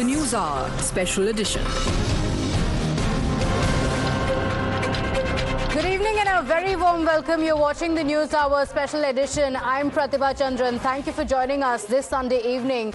The News Hour Special Edition. Good evening and a very warm welcome. You're watching the News Hour Special Edition. I'm Pratibha Chandran. Thank you for joining us this Sunday evening.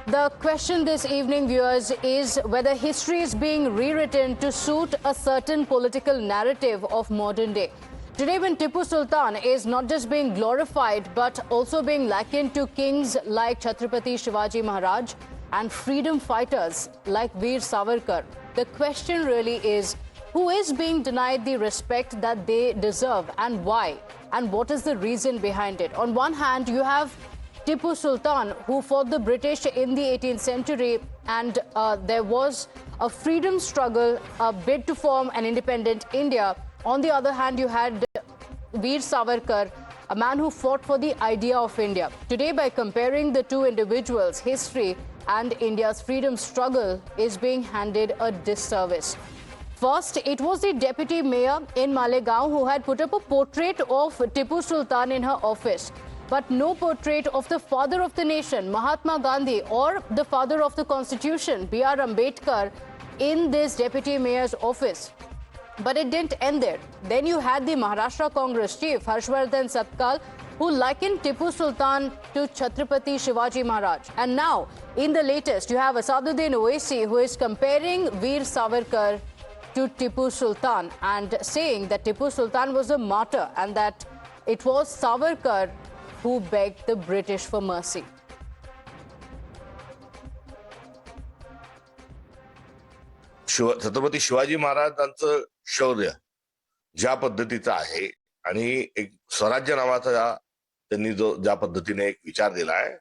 The question this evening, viewers, is whether history is being rewritten to suit a certain political narrative of modern day. Today, when Tipu Sultan is not just being glorified, but also being likened to kings like Chhatrapati Shivaji Maharaj and freedom fighters like Veer Savarkar, the question really is, who is being denied the respect that they deserve and why? And what is the reason behind it? On one hand, you have Tipu Sultan, who fought the British in the 18th century, and there was a freedom struggle, a bid to form an independent India. On the other hand, you had Veer Savarkar, a man who fought for the idea of India. Today, by comparing the two individuals, history and India's freedom struggle is being handed a disservice. First, it was the deputy mayor in Malegaon who had put up a portrait of Tipu Sultan in her office, but no portrait of the father of the nation, Mahatma Gandhi, or the father of the constitution, B.R. Ambedkar, in this deputy mayor's office. But it didn't end there. Then you had the Maharashtra Congress chief, Harshvardhan Satkal, who likened Tipu Sultan to Chhatrapati Shivaji Maharaj. And now, in the latest, you have Asaduddin Owaisi, who is comparing Veer Savarkar to Tipu Sultan and saying that Tipu Sultan was a martyr and that it was Savarkar who begged the British for mercy. Chhatrapati Shivaji महाराजांचं शौर्य ज्या पद्धतीचं आहे आणि एक स्वराज्य नावाचा त्यांनी जो ज्या पद्धतीने एक विचार दिला आहे,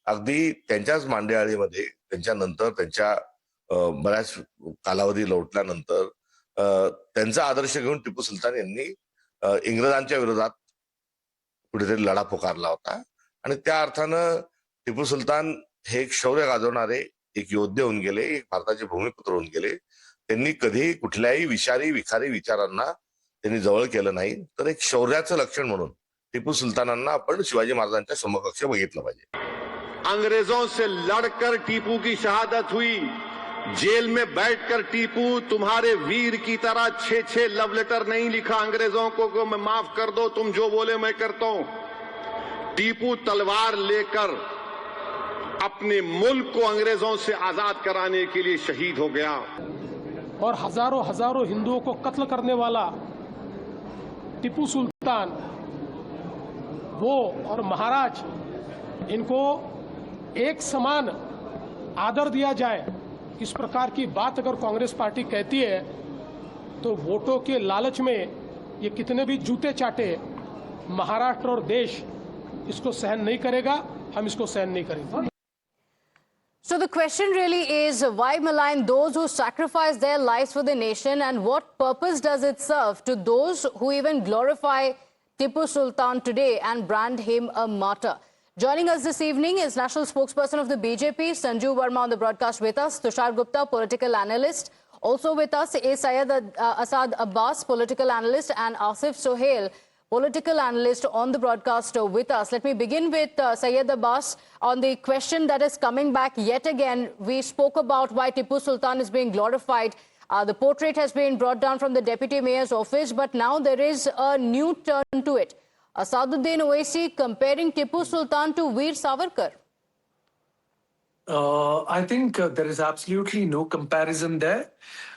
अगदी त्यांच्याच मांडियाळीमध्ये त्यांच्यानंतर त्यांच्या बऱ्याच कालावधी लोटल्यानंतर त्यांचा आदर्श घेऊन टिपू सुलतान यांनी इंग्रजांच्या विरोधात कुठेतरी लढा पुकारला होता. आणि त्या अर्थानं टिपू सुलतान हे एक शौर्य गाजवणारे एक योद्धे होऊन गेले, एक भारताचे भूमिपुत्र होऊन गेले. त्यांनी कधीही कुठल्याही विखारी विचारांना त्यांनी जवळ केलं नाही. तर एक शौर्याचं लक्षण म्हणून टिपू सुलतानांना आपण शिवाजी महाराजांच्या समकक्ष बघितलं पाहिजे. अंग्रेजों से लड़कर टीपू की शहादत हुई. जेल में बैठकर टीपू तुम्हारे वीर की तरह 6 लव लेटर नहीं लिखा अंग्रेजों को मैं माफ कर दो, तुम जो बोले मैं करता हूं. टीपू तलवार लेकर अपने मुल्क को अंग्रेजों से आजाद कराने के लिए शहीद हो गया. और हजारों हिंदुओं को कत्ल करने वाला टीपू सुल्तान, वो और महाराज, इनको एक समान आदर दिया जाए, इस प्रकार की बात अगर कांग्रेस पार्टी कहती है तो वोटों के लालच में ये कितने भी जूते चाटे, महाराष्ट्र और देश इसको सहन नहीं करेगा. हम इसको सहन नहीं करेंगे. So the question really is, why malign those who sacrifice their lives for the nation, and what purpose does it serve to those who even glorify Tipu Sultan today and brand him a martyr? Joining us this evening is National Spokesperson of the BJP, Sanju Verma, on the broadcast with us, Tushar Gupta, political analyst. Also with us is Syed Asad Abbas, political analyst, and Asif Sohail, political analyst, on the broadcast with us. Let me begin with Syed Abbas on the question that is coming back yet again. We spoke about why Tipu Sultan is being glorified. The portrait has been brought down from the deputy mayor's office, but now there is a new turn to it. Asaduddin Owaisi comparing Tipu Sultan to Veer Savarkar. I think there is absolutely no comparison there.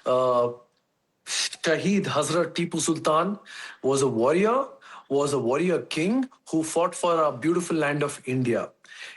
Shaheed Hazrat Tipu Sultan was a warrior king who fought for a beautiful land of India.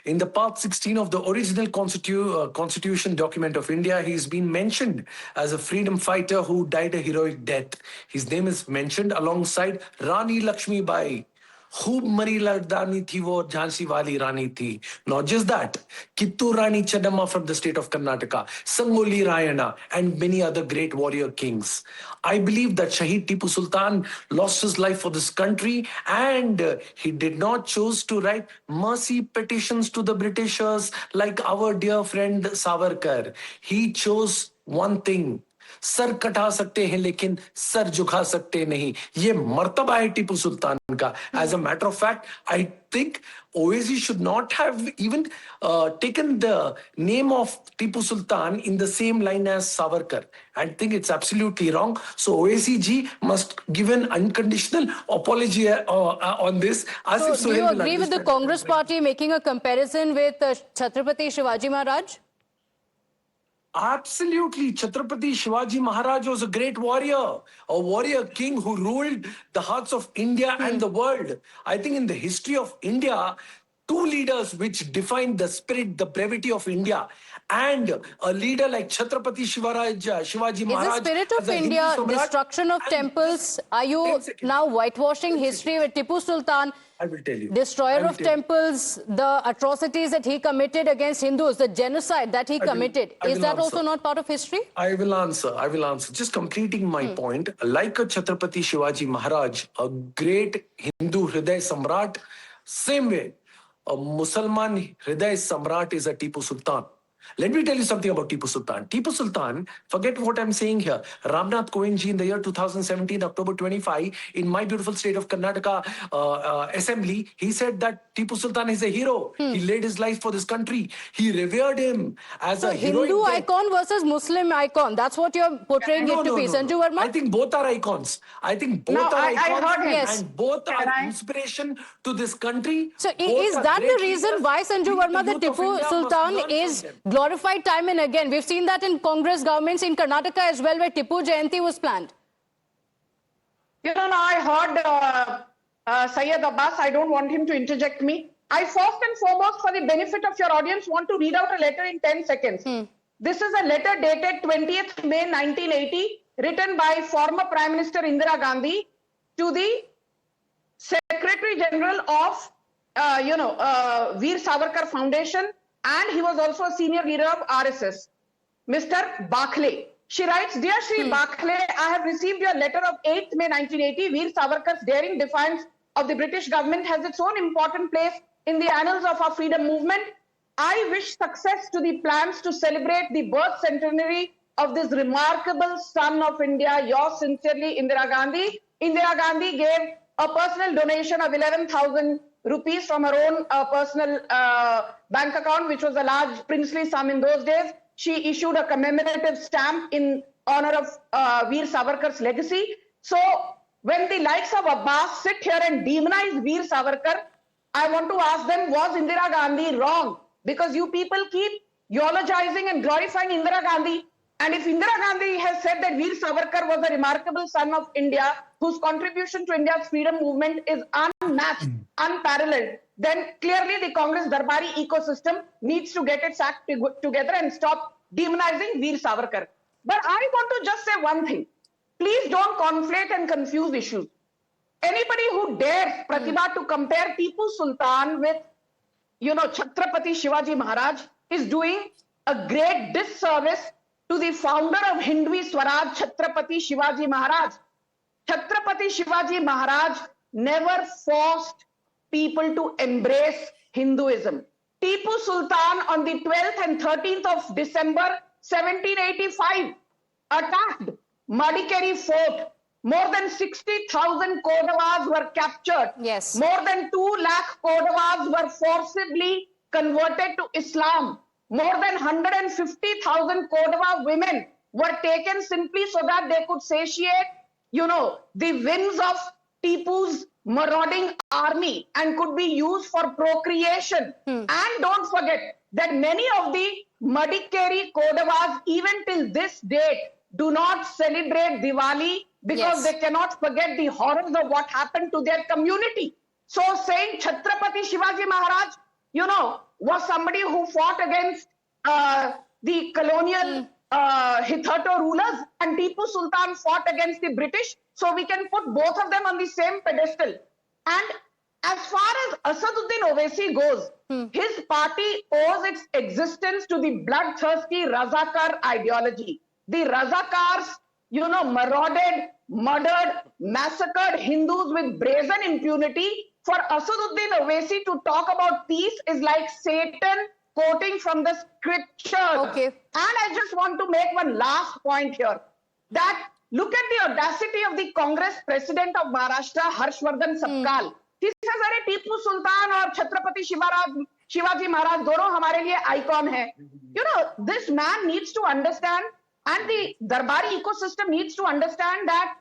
In the part 16 of the original constitution document of India, he's been mentioned as a freedom fighter who died a heroic death. His name is mentioned alongside Rani Lakshmi Bai. खूब मरी लड़दानी थी वो, झांसी वाली रानी थी. Not just that, Kittur Rani Chedamma from the state of Karnataka, Sangoli Rayana, and many other great warrior kings. I believe that Shaheed Tipu Sultan lost his life for this country, and he did not choose to write mercy petitions to the Britishers like our dear friend Savarkar. He chose one thing, sir कटा सकते हैं लेकिन sir झुका सकते नहीं, ये मर्तबा है टीपू सुल्तान का. As a matter of fact, I think Owaisi should not have even taken the name of Tipu Sultan in the same line as Savarkar. I think it's absolutely wrong. So Owaisi ji must give an unconditional apology on this. So do you agree with the Congress party making a comparison with Chhatrapati Shivaji Maharaj? Absolutely. Chhatrapati Shivaji Maharaj was a great warrior king who ruled the hearts of India and the world. I think in the history of India, two leaders which defined the spirit, the brevity of India, and a leader like Chhatrapati Shivaji Maharaj. Is the spirit of India destruction of temples? Are you now whitewashing history with Tipu Sultan? I will tell you. Destroyer of temples, the atrocities that he committed against Hindus, the genocide that he committed. Is that also not part of history? I will answer. Just completing my point. Like a Chhatrapati Shivaji Maharaj, a great Hindu Hriday Samrat, same way, a Musalman Hriday Samrat is a Tipu Sultan. Let me tell you something about Tipu Sultan. Tipu Sultan, forget what I'm saying here. Ramnath Kovind ji in the year 2017, October 25, in my beautiful state of Karnataka assembly, he said that Tipu Sultan is a hero. He laid his life for this country. He revered him as a hero. Hindu icon versus Muslim icon. That's what you're portraying it to be. Sanju Verma? I think both are icons. I heard him. Yes. And both are inspiration to this country. So is that the reason why, Sanju Verma, that Tipu Sultan is glorified time and again? We've seen that in Congress governments in Karnataka as well, where Tipu Jayanti was planned. You know, I heard Syed Abbas. I don't want him to interject me. I first and foremost, for the benefit of your audience, want to read out a letter in 10 seconds. This is a letter dated 20th May 1980, written by former Prime Minister Indira Gandhi to the Secretary General of, Veer Savarkar Foundation, and he was also a senior leader of RSS, Mr. Bakhle. She writes, Dear Shri Bakhle, I have received your letter of 8th May 1980. Veer Savarkar's daring defiance of the British government has its own important place in the annals of our freedom movement. I wish success to the plans to celebrate the birth centenary of this remarkable son of India. Yours sincerely, Indira Gandhi. Indira Gandhi gave a personal donation of 11,000 rupees from her own personal bank account, which was a large princely sum in those days. She issued a commemorative stamp in honor of Veer Savarkar's legacy. So when the likes of Abbas sit here and demonize Veer Savarkar, I want to ask them, was Indira Gandhi wrong? Because you people keep eulogizing and glorifying Indira Gandhi. And if Indira Gandhi has said that Veer Savarkar was a remarkable son of India, whose contribution to India's freedom movement is unmatched, unparalleled, then clearly the Congress Darbari ecosystem needs to get its act together and stop demonizing Veer Savarkar. But I want to just say one thing. Please don't conflate and confuse issues. Anybody who dares, Pratibha, to compare Tipu Sultan with, Chhatrapati Shivaji Maharaj is doing a great disservice to the founder of Hindvi Swaraj, Chhatrapati Shivaji Maharaj. Chhatrapati Shivaji Maharaj never forced people to embrace Hinduism. Tipu Sultan on the 12th and 13th of December 1785 attacked Madikeri Fort. More than 60,000 Kodavas were captured. Yes. More than 2 lakh Kodavas were forcibly converted to Islam. More than 150,000 Kodava women were taken simply so that they could satiate, the whims of Tipu's marauding army and could be used for procreation. And don't forget that many of the Madikeri Kodavas, even till this date, do not celebrate Diwali because they cannot forget the horrors of what happened to their community. So saying Chhatrapati Shivaji Maharaj, was somebody who fought against the colonial Hitherto rulers, and Tipu Sultan fought against the British. So we can put both of them on the same pedestal. And as far as Asaduddin Owaisi goes, his party owes its existence to the bloodthirsty Razakar ideology. The Razakars, marauded, murdered, massacred Hindus with brazen impunity. For Asaduddin Owaisi to talk about peace is like Satan quoting from the scriptures. Okay. And I just want to make one last point here. that look at the audacity of the Congress president of Maharashtra, Harshvardhan Sapkal. He says, "अरे टीपू सुल्तान और छत्रपति शिवाजी महाराज दोनों हमारे लिए icon है." You know, this man needs to understand, and the Darbari ecosystem needs to understand that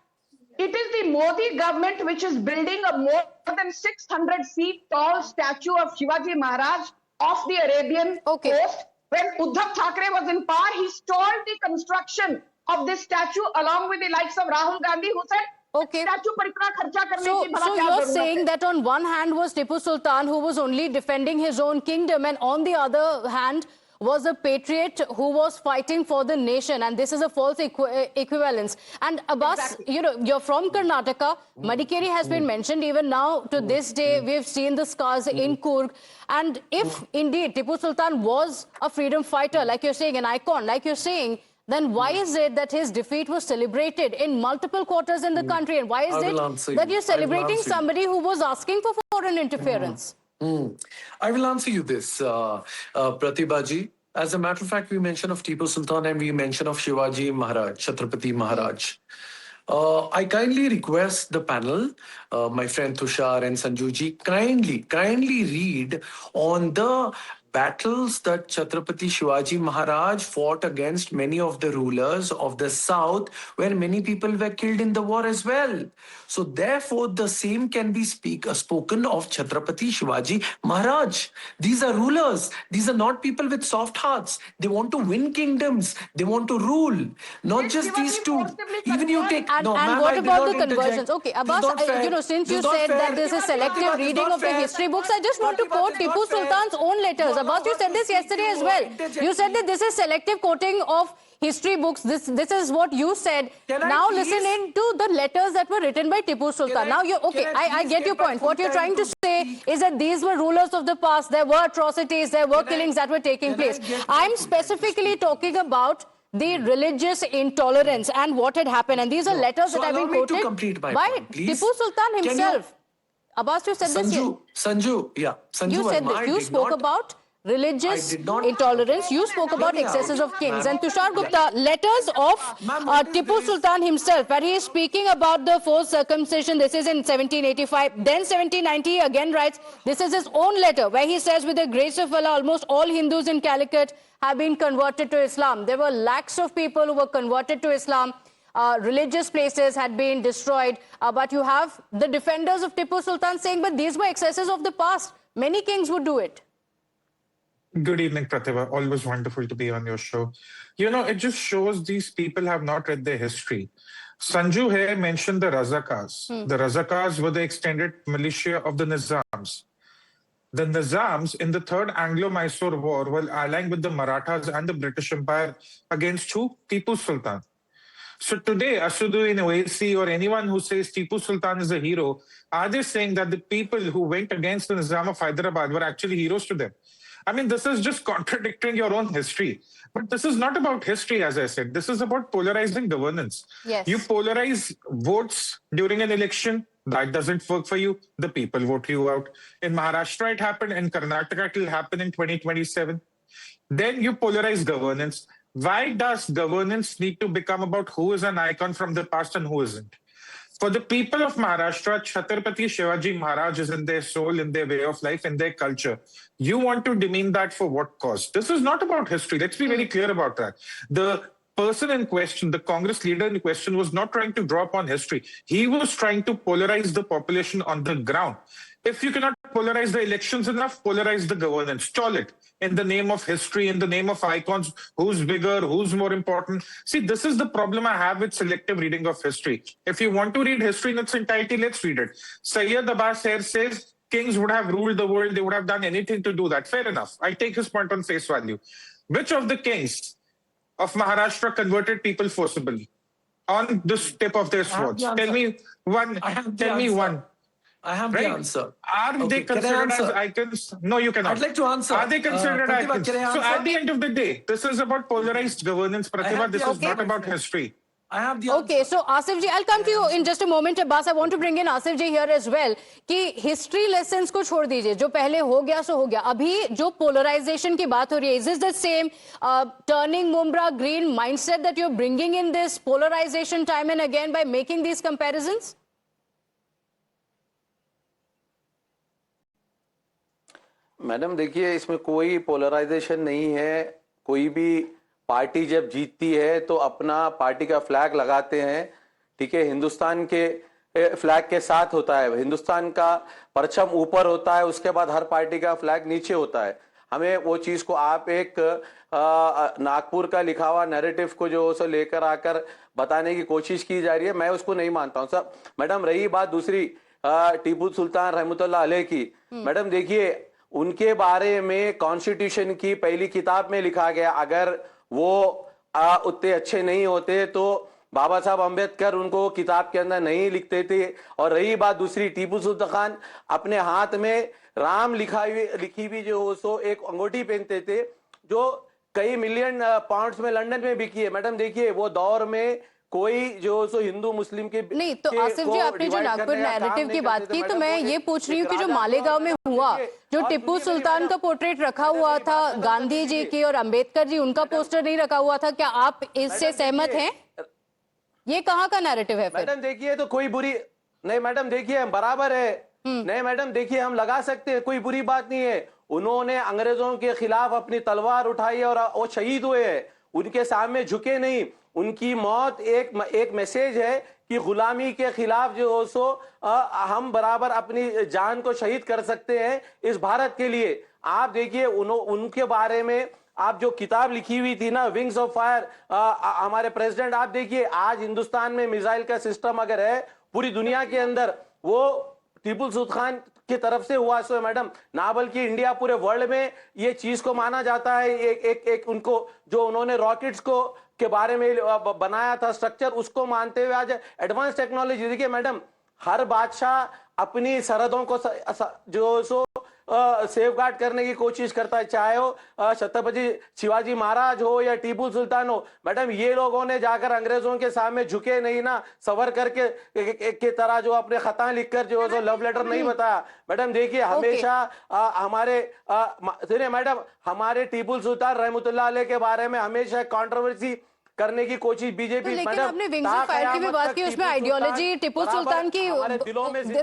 it is the Modi government which is building a more than 600 feet tall statue of Shivaji Maharaj off the Arabian coast. When Uddhav Thackeray was in power, he stalled the construction of this statue along with the likes of Rahul Gandhi, who said, statue पर इतना खर्चा करने की भला So क्या you're जरूरत saying है? that on one hand was Tipu Sultan, who was only defending his own kingdom, and on the other hand was a patriot who was fighting for the nation, and this is a false equivalence. And Abbas, you know, you're from Karnataka. Madikeri has been mentioned. Even now, to this day, we've seen the scars in Coorg. And if indeed Tipu Sultan was a freedom fighter, like you're saying, an icon, like you're saying, then why is it that his defeat was celebrated in multiple quarters in the country? And why is it that you're celebrating somebody who was asking for foreign interference? I will answer you this, Pratibha. As a matter of fact, we mention of Tipu Sultan and we mention of Shivaji Maharaj, Chhatrapati Maharaj. I kindly request the panel, my friend Tushar and Sanjuji, kindly read on the battles that Chhatrapati Shivaji Maharaj fought against many of the rulers of the south, where many people were killed in the war as well. So therefore, the same can be spoken of Chhatrapati Shivaji Maharaj. These are rulers. These are not people with soft hearts. They want to win kingdoms. They want to rule. Not just these two. Even you take... And what about the conversions? Okay, Abbas, you know, since you said that there's a selective reading of the history books, I just want to quote Tipu Sultan's own letters. Abbas, you said this yesterday as well. You said that this is selective quoting of history books. This is what you said. Now listen in to the letters that were written by Tipu Sultan. Now, I get your point. What you're trying to say is that these were rulers of the past. There were atrocities. There were killings that were taking place. I'm specifically talking about the religious intolerance and what had happened. And these are letters that have been quoted by Tipu Sultan himself. Abbas, you said this here. Sanju, you said this. You spoke about religious intolerance. You spoke about excesses of kings. And Tushar Gupta, letters of Tipu Sultan himself, where he is speaking about the forced circumcision. This is in 1785. Then 1790, he again writes, this is his own letter, where he says, with the grace of Allah, almost all Hindus in Calicut have been converted to Islam. There were lakhs of people who were converted to Islam. Religious places had been destroyed. But you have the defenders of Tipu Sultan saying, but these were excesses of the past. Many kings would do it. Good evening, Pratibha. Always wonderful to be on your show. You know, it just shows these people have not read their history. Sanju here mentioned the Razakars. The Razakars were the extended militia of the Nizams. The Nizams in the Third Anglo-Mysore War were allying with the Marathas and the British Empire against who? Tipu Sultan. So today, Ashaduddin Owaisi or anyone who says Tipu Sultan is a hero, are they saying that the people who went against the Nizam of Hyderabad were actually heroes to them? I mean, this is just contradicting your own history. But this is not about history, as I said. This is about polarizing governance. Yes. You polarize votes during an election, that doesn't work for you, the people vote you out. In Maharashtra, it happened. In Karnataka, it will happen in 2027. Then you polarize governance. Why does governance need to become about who is an icon from the past and who isn't? For the people of Maharashtra, Chhatrapati Shivaji Maharaj is in their soul, in their way of life, in their culture. You want to demean that for what cause? This is not about history. Let's be very clear about that. The person in question, the Congress leader in question, was not trying to draw upon history. He was trying to polarize the population on the ground. If you cannot polarize the elections enough, polarize the governance. Stall it in the name of history, in the name of icons, who's bigger, who's more important. See, this is the problem I have with selective reading of history. If you want to read history in its entirety, let's read it. Sayyid Abbas here says kings would have ruled the world. They would have done anything to do that. Fair enough. I take his point on face value. Which of the kings of Maharashtra converted people forcibly on the tip of their swords? Tell me one. Tell me one. I have the answer. Are they considered as icons? No, you cannot. I'd like to answer. Are they considered icons? So at the end of the day, this is about polarized governance, Pratibha. This is not about history. I have the Okay, answer. so Asif ji, I'll come to you in just a moment. Abbas, I want to bring in Asif ji here as well. कि history lessons को छोड़ दीजिए, जो पहले हो गया सो हो गया. अभी जो पोलराइजेशन की बात हो रही है, is this the same turning Mumbra green mindset that you are bringing in this polarization time and again by making these comparisons? Madam देखिए, इसमें कोई पोलराइजेशन नहीं है. कोई भी पार्टी जब जीतती है तो अपना पार्टी का फ्लैग लगाते हैं, ठीक है. हिंदुस्तान के फ्लैग के साथ होता है, हिंदुस्तान का परचम ऊपर होता है, उसके बाद हर पार्टी का फ्लैग नीचे होता है. हमें वो चीज को आप एक नागपुर का लिखा हुआ नैरेटिव को जो सो लेकर आकर बताने की कोशिश की जा रही है, मैं उसको नहीं मानता हूं सर. मैडम रही बात दूसरी टीपू सुल्तान रहमतुल्लाह अलैह की, मैडम देखिए उनके बारे में कॉन्स्टिट्यूशन की पहली किताब में लिखा गया, अगर वो उतने अच्छे नहीं होते तो बाबा साहब अंबेडकर उनको किताब के अंदर नहीं लिखते थे. और रही बात दूसरी, टीपू सुल्तान खान अपने हाथ में राम लिखी हुई जो हो सो एक अंगूठी पहनते थे, जो कई मिलियन पाउंड्स में लंदन में बिकी है. मैडम देखिए वो दौर में कोई जो सो हिंदू मुस्लिम के नहीं, तो आसिफ जी आपने जो नागपुर नैरेटिव की बात की, तो मैं ये पूछ रही हूँ कि जो मालेगांव में हुआ, जो टिप्पू सुल्तान का पोर्ट्रेट रखा हुआ था, गांधी जी की और अंबेडकर जी उनका पोस्टर नहीं रखा हुआ था, क्या आप इससे सहमत हैं? ये कहाँ का नैरेटिव है फिर? मैडम देखिए तो कोई बुरी नहीं, मैडम देखिए बराबर है. नहीं मैडम देखिए हम लगा सकते हैं, कोई बुरी बात नहीं है. उन्होंने अंग्रेजों के खिलाफ अपनी तलवार उठाई और वो शहीद हुए हैं, उनके सामने झुके नहीं. उनकी मौत एक मैसेज है कि गुलामी के खिलाफ जो हो सो हम बराबर अपनी जान को शहीद कर सकते हैं इस भारत के लिए. आप देखिए उनके बारे में आप जो किताब लिखी हुई थी ना, विंग्स ऑफ फायर, हमारे प्रेसिडेंट, आप देखिए आज हिंदुस्तान में मिसाइल का सिस्टम अगर है पूरी दुनिया के अंदर, वो टीपू सुल्तान की तरफ से हुआ सो है मैडम. ना बल्कि इंडिया, पूरे वर्ल्ड में ये चीज को माना जाता है. एक उनको जो उन्होंने रॉकेट्स को के बारे में बनाया था स्ट्रक्चर, उसको मानते हुए आज एडवांस टेक्नोलॉजी. देखिए मैडम हर बादशाह अपनी सरहदों को जो सो सेफगार्ड करने की कोशिश करता है, चाहे वो छत्रपति शिवाजी महाराज हो या टीपू सुल्तान हो. मैडम ये लोगों ने जाकर अंग्रेजों के सामने झुके नहीं ना, सवर करके के तरह जो अपने खता लिखकर जो लव लेटर नहीं बताया. मैडम देखिए हमेशा हमारे सुनिए मैडम, हमारे टीपू सुल्तान रहमतुल्लाह अलैह के बारे में हमेशा कंट्रोवर्सी करने की कोशिश बीजेपी. लेकिन आपने विंग्स ऑफ फायर की भी बात की, उसमें आइडियोलॉजी टिप्पू सुल्तान की,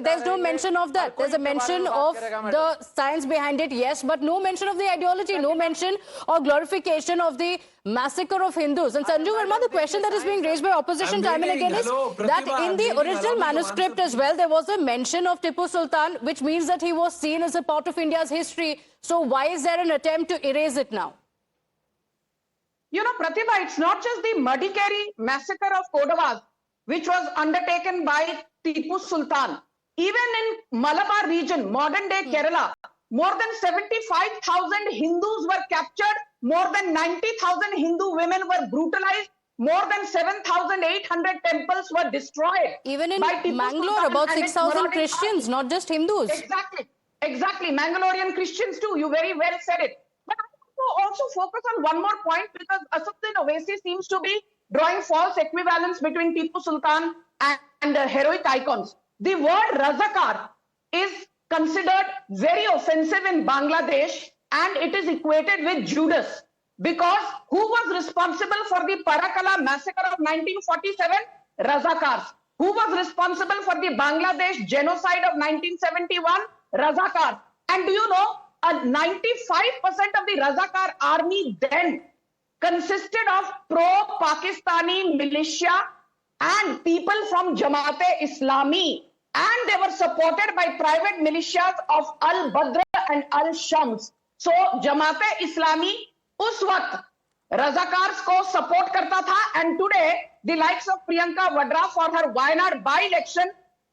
there's no mention of that. There's a mention of the science behind it, yes, but no mention of the ideology, no mention or glorification of the massacre of Hindus. And Sanju Verma, the question that is being raised by opposition time and again is that in the original manuscript as well, there was a mention of Tipu Sultan, which means that he was seen as a part of India's history. So why is there an attempt to erase it now? You know, Pratibha, it's not just the Madikeri massacre of Kodavas, which was undertaken by Tipu Sultan. Even in Malabar region, modern day Kerala, more than 75,000 Hindus were captured, more than 90,000 Hindu women were brutalized, more than 7,800 temples were destroyed. Even in by Tipu Mangalore, Sultan about and its 6,000 marauding Christians, army. not just Hindus. Exactly. Mangalorean Christians too. You very well said it. But I want to also focus on one more point, because Asaduddin Owaisi seems to be drawing false equivalence between Tipu Sultan and heroic icons. The word Razakar is considered very offensive in Bangladesh, and it is equated with Judas. Because who was responsible for the Parakala massacre of 1947? Razakars. Who was responsible for the Bangladesh genocide of 1971? Razakars. And do you know, 95% of the Razakar army then consisted of pro-Pakistani militia and people from Jamaat-e-Islami, and they were supported by private militias of Al-Badr and Al-Shams. So Jamaat-e-Islami उस वक्त Razakars को support करता था, and today the likes of Priyanka Vadra for her Wayanad by-election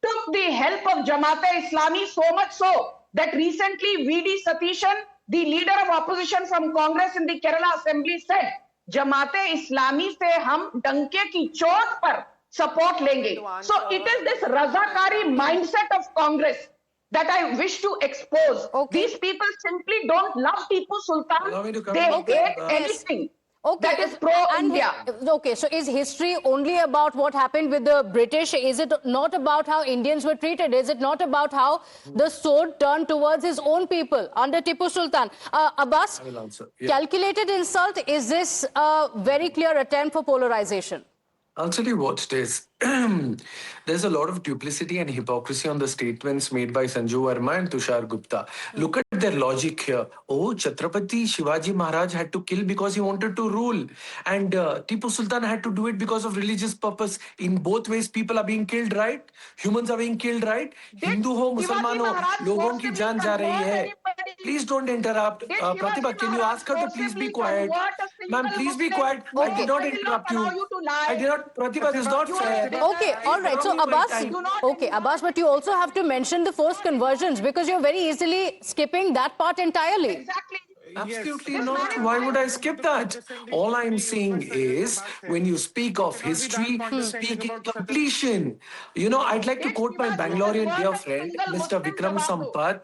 took the help of Jamaat-e-Islami, so much so that recently V.D. Satishan, the leader of opposition from Congress in the Kerala Assembly, said, Jamaat-e-Islami se hum danke ki chot par support lenge. So it is this Razakari mindset of Congress that I wish to expose. Okay. These people simply don't love Tipu Sultan. Allow me to come They in. hate anything. Okay. that is pro-India. Okay, so is history only about what happened with the British? Is it not about how Indians were treated? Is it not about how the sword turned towards his own people under Tipu Sultan? Abbas, I will answer. Yeah. calculated insult, is this a very clear attempt for polarization? I'll tell you what it is. There's a lot of duplicity and hypocrisy on the statements made by Sanju Verma and Tushar Gupta. Look at their logic here. Oh, Chhatrapati Shivaji Maharaj had to kill because he wanted to rule. And Tipu Sultan had to do it because of religious purpose. In both ways, people are being killed, right? Humans are being killed, right? Hindu ho, Musliman ho, logon ki jaan ja rahi hai. Please don't interrupt. Pratibha, can you ask her to please be quiet? Ma'am, please be quiet. I did not interrupt you. I did not. Pratibha, this is not fair. Okay, all right. So Abbas, but you also have to mention the forced conversions because you're very easily skipping that part entirely. Exactly. Absolutely not. Why would I skip that? All I'm saying is, when you speak of history, speak in completion. You know, I'd like to quote my Bangalorean dear friend, Mr. Vikram Sampath.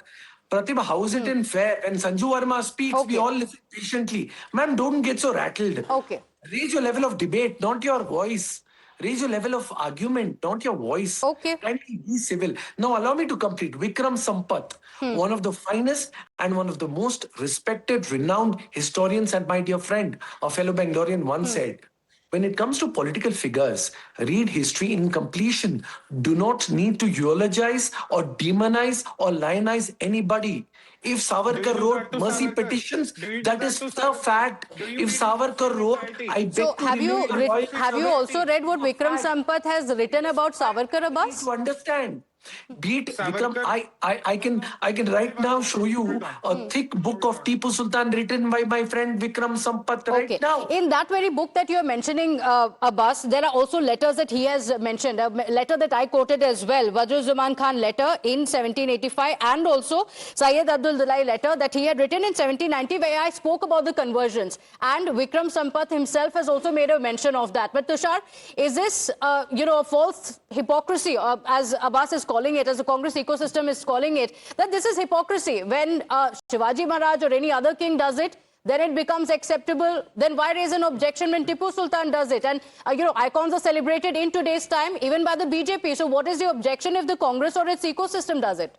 Pratibha, how is it unfair? When Sanju Verma speaks, we all listen patiently. Ma'am, don't get so rattled. Okay. Raise your level of debate, not your voice. Raise your level of argument, not your voice. Okay. And be civil. Now, allow me to complete. Vikram Sampath, one of the finest and one of the most respected, renowned historians and my dear friend, a fellow Bangalorean, once said, when it comes to political figures, read history in completion. Do not need to eulogize or demonize or lionize anybody. If Savarkar wrote mercy petitions, that is the fact. If Savarkar wrote, I beg So to have you remove your voice. have you also read what Vikram Sampath has written about Savarkar, Abbas? To understand. Beat Vikram, I can right now show you a thick book of Tipu Sultan written by my friend Vikram Sampath right now. In that very book that you're mentioning, Abbas, there are also letters that he has mentioned. A letter that I quoted as well, Wajruzzman Khan letter in 1785, and also Syed Abdul Dalai letter that he had written in 1790, where I spoke about the conversions. And Vikram Sampath himself has also made a mention of that. But Tushar, is this, a false hypocrisy, as Abbas is calling it, as the Congress ecosystem is calling it, that this is hypocrisy? When Shivaji Maharaj or any other king does it, then it becomes acceptable. Then why raise an objection when Tipu Sultan does it? And, icons are celebrated in today's time, even by the BJP. So what is the objection if the Congress or its ecosystem does it?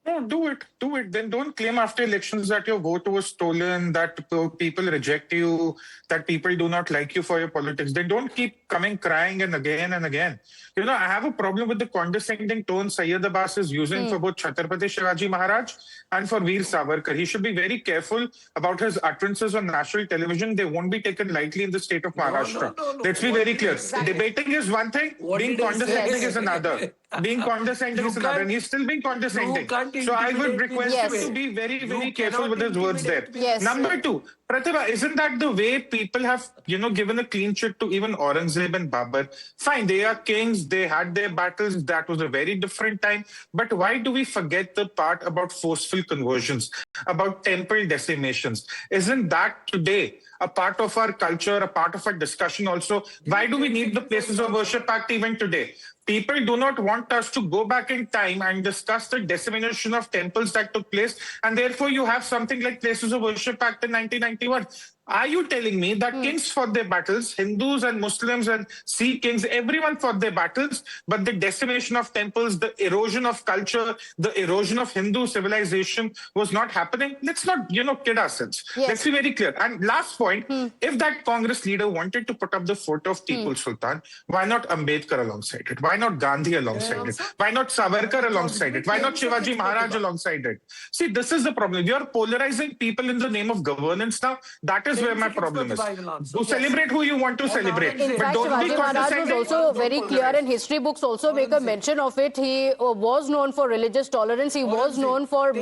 No, do it. Then don't claim after elections that your vote was stolen, that people reject you, that people do not like you for your politics. Then don't keep coming crying and again and again. I have a problem with the condescending tone Syed Abbas is using for both Chhatrapati Shivaji Maharaj and for Veer Savarkar. He should be very careful about his utterances on national television. They won't be taken lightly in the state of Maharashtra. No. Let's be very clear. Debating is one thing, being condescending is another. Being condescending is another, and he's still being condescending. So I would request you to be very, very careful with his words there. Yes. Number two, Pratibha, isn't that the way people have, given a clean sheet to even Aurangzeb and Babur? Fine, they are kings, they had their battles, that was a very different time. But why do we forget the part about forceful conversions, about temple decimations? Isn't that today a part of our culture, a part of our discussion also? Why do we need the Places of Worship Act even today? People do not want us to go back in time and discuss the dissemination of temples that took place, and therefore you have something like Places of Worship Act in 1991. Are you telling me that kings fought their battles, Hindus and Muslims and Sikh kings, everyone fought their battles, but the decimation of temples, the erosion of culture, the erosion of Hindu civilization was not happening? Let's not, kid ourselves. Yes. Let's be very clear. And last point, if that Congress leader wanted to put up the photo of Tipu Sultan, why not Ambedkar alongside it? Why not Gandhi alongside it? Why not Savarkar alongside it? Why not Shivaji Maharaj alongside it? See, this is the problem. You're polarizing people in the name of governance now. That is where my problem is. To celebrate who you want to celebrate. In But fact, don't be Shivaji Maharaj was condescending. also very clear, and history books also make a mention of it. He was known for religious tolerance. He was known for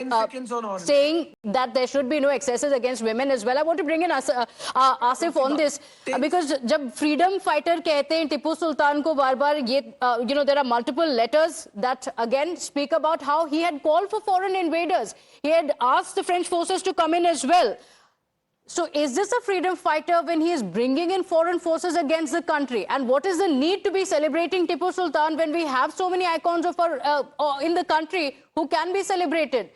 saying that there should be no excesses against women as well. I want to bring in Asif on this because जब freedom fighter कहते हैं टिप्पू सुल्तान को बार-बार ये there are multiple letters that again speak about how he had called for foreign invaders. He had asked the French forces to come in as well. So is this a freedom fighter when he is bringing in foreign forces against the country? And what is the need to be celebrating Tipu Sultan when we have so many icons of our, in the country who can be celebrated?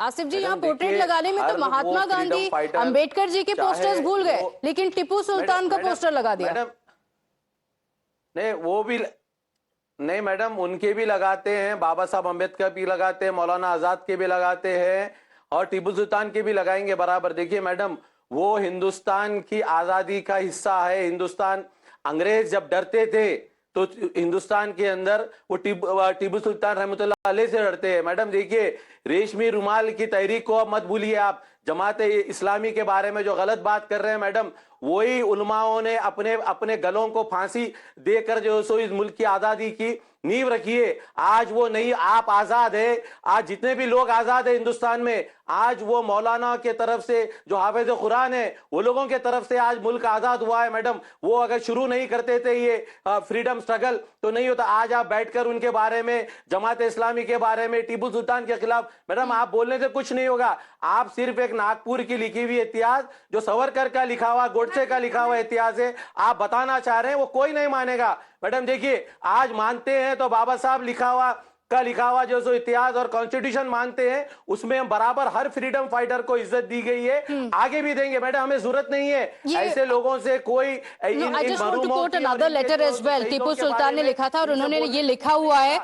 Asif जी, यहाँ madam, portrait देखिए, लगाने में हर तो वो महात्मा freedom Gandhi, fighter, Ambedkar ji के चाहे posters भूल गए, वो- लेकिन टिप्पू सुल्तान का मैडम, पोस्टर लगा दिया। मैडम, नहीं वो भी नहीं मैडम, उनके भी लगाते हैं, बाबा साहब अम्बेडकर भी लगाते हैं, मौलाना आजाद के भी लगाते हैं और टीपू सुल्तान के भी लगाएंगे बराबर। देखिए मैडम, वो हिंदुस्तान की आजादी का हिस्सा है। हिंदुस्तान, अंग्रेज जब डरते थे तो हिंदुस्तान के अंदर वो टीपू सुल्तान रहमतुल्लाह अलैह से डरते हैं। मैडम देखिए, रेशमी रुमाल की तहरीक को अब मत भूलिए आप। जमाते इस्लामी के बारे में जो गलत बात कर रहे हैं मैडम, वही उलमाओं ने अपने अपने गलों को फांसी देकर जो सो इस मुल्क की आजादी की नींव रखी है। आज वो नहीं, आप आजाद है। आज जितने भी लोग आजाद है हिंदुस्तान में, आज वो मौलाना के तरफ से जो हाफिज कुरान है, वो लोगों के तरफ से आज मुल्क आजाद हुआ है मैडम। वो अगर शुरू नहीं करते थे ये फ्रीडम स्ट्रगल तो नहीं होता। आज आप बैठकर उनके बारे में, जमात इस्लामी के बारे में, टीपू सुल्तान के खिलाफ मैडम आप बोलने से कुछ नहीं होगा। आप सिर्फ एक नागपुर की लिखी हुई इतिहास, जो सवरकर का लिखा हुआ, गोडसे का लिखा हुआ इतिहास है, आप बताना चाह रहे हैं, वो कोई नहीं मानेगा। मैडम देखिए, आज मानते हैं तो बाबा साहब लिखा हुआ जो सो इतिहास और कॉन्स्टिट्यूशन मानते हैं, उसमें हम बराबर हर फ्रीडम फाइटर को इज्जत दी गई है, आगे भी देंगे मैडम। हमें जरूरत नहीं है ऐसे लोगों से कोई I just want to quote another letter as well. Tipu Sultan ने लिखा था और उन्होंने ये लिखा हुआ है,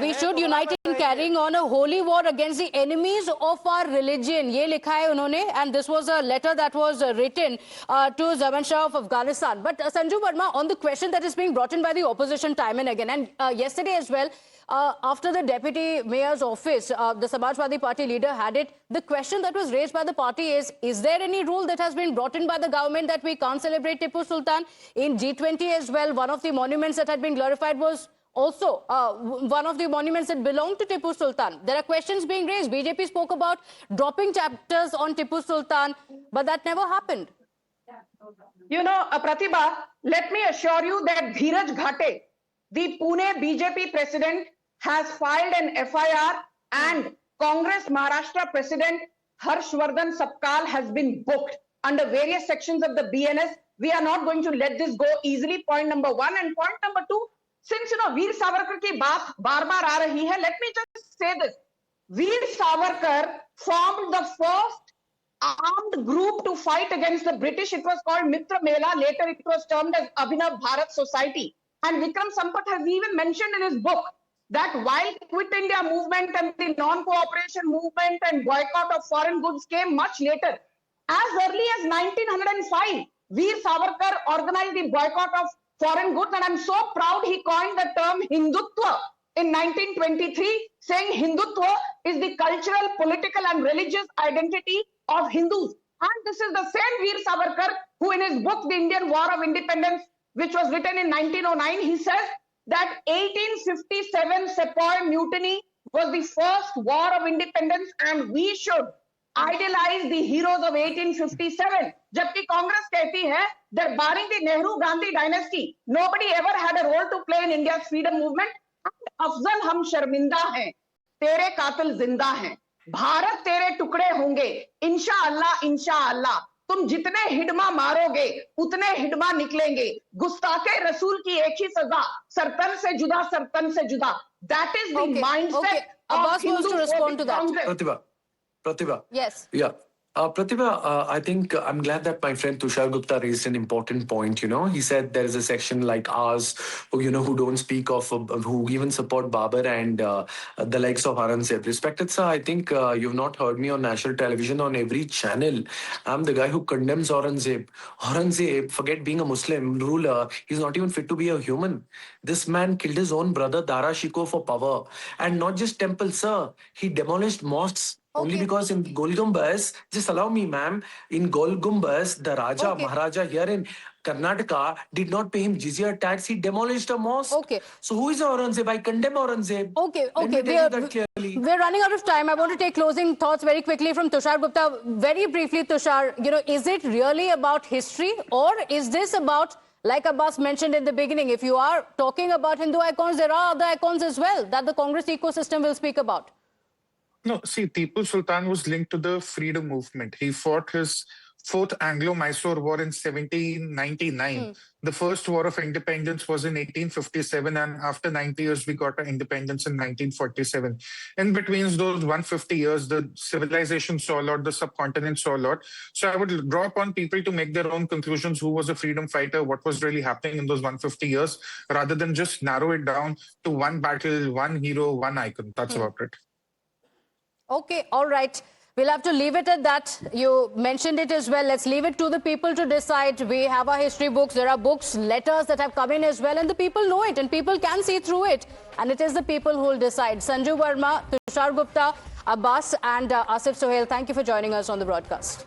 we should unite in carrying on a holy war against the enemies of our religion. ये लिखा है उन्होंने, and this was a letter that was written to Zaman Shah of Afghanistan. But Sanju Verma, on the question that is being brought in by the opposition time and again, and yesterday as well, after the deputy mayor's office, the Samajwadi Party leader had it. The question that was raised by the party is there any rule that has been brought in by the government that we can't celebrate Tipu Sultan? In G20 as well, one of the monuments that had been glorified was also one of the monuments that belonged to Tipu Sultan. There are questions being raised. BJP spoke about dropping chapters on Tipu Sultan, but that never happened. You know, Pratibha, let me assure you that Dheeraj Ghate, the Pune BJP president, has filed an FIR and Congress Maharashtra president Harshvardhan Sapkal has been booked under various sections of the BNS. We are not going to let this go easily, point number one. And point number two, since, you know, Veer Savarkar ki baat bar-bar aa rahi hai, let me just say this. Veer Savarkar formed the first armed group to fight against the British. It was called Mitra Mela. Later it was termed as Abhinav Bharat Society. And Vikram Sampath has even mentioned in his book that while Quit India movement and the non-cooperation movement and boycott of foreign goods came much later, as early as 1905, Veer Savarkar organized the boycott of foreign goods, and I'm so proud he coined the term Hindutva in 1923, saying Hindutva is the cultural, political and religious identity of Hindus. And this is the same Veer Savarkar who in his book, The Indian War of Independence, which was written in 1909, he says that 1857 Sepoy Mutiny was the first war of independence and we should idealize the heroes of 1857. Jabki Congress कहती है that barring the Nehru-Gandhi dynasty, nobody ever had a role to play in India's freedom movement. And Afzal हम शर्मिंदा हैं, तेरे कातिल जिंदा हैं, भारत तेरे टुकड़े होंगे, इंशाअल्लाह इंशाअल्लाह, तुम जितने हिडमा मारोगे उतने हिडमा निकलेंगे, गुस्ताखे रसूल की एक ही सजा, सरतन से जुदा सरतन से जुदा. That is the mindset of Abbas wants to respond to that. Congress. Pratibha. Yes. Yeah. Pratibha, I think I'm glad that my friend Tushar Gupta raised an important point. You know, he said there is a section like ours, who don't speak of, who even support Babar and the likes of Aurangzeb. Respected sir, I think you've not heard me on national television on every channel. I'm the guy who condemns Aurangzeb. Aurangzeb, forget being a Muslim ruler, he's not even fit to be a human. This man killed his own brother Dara Shikoh for power. And not just temples, sir. He demolished mosques. Only because in Golgumbas, just allow me, ma'am, in Golgumbas, the Raja, Maharaja here in Karnataka did not pay him jizya tax. He demolished a mosque. Okay. So who is Aurangzeb? I condemn Aurangzeb. Okay. Let me tell you that clearly. We're running out of time. I want to take closing thoughts very quickly from Tushar Gupta. Very briefly, Tushar, is it really about history or is this about, like Abbas mentioned in the beginning, if you are talking about Hindu icons, there are other icons as well that the Congress ecosystem will speak about? No, see, Tipu Sultan was linked to the freedom movement. He fought his Fourth Anglo-Mysore War in 1799. The first war of independence was in 1857, and after 90 years, we got our independence in 1947. In between those 150 years, the civilization saw a lot, the subcontinent saw a lot. So I would draw upon people to make their own conclusions: who was a freedom fighter, what was really happening in those 150 years, rather than just narrow it down to one battle, one hero, one icon. That's about it. Okay, all right. We'll have to leave it at that. You mentioned it as well. Let's leave it to the people to decide. We have our history books. There are books, letters that have come in as well, and the people know it, and people can see through it. And it is the people who will decide. Sanju Verma, Tushar Gupta, Abbas, and Asif Sohail, thank you for joining us on the broadcast.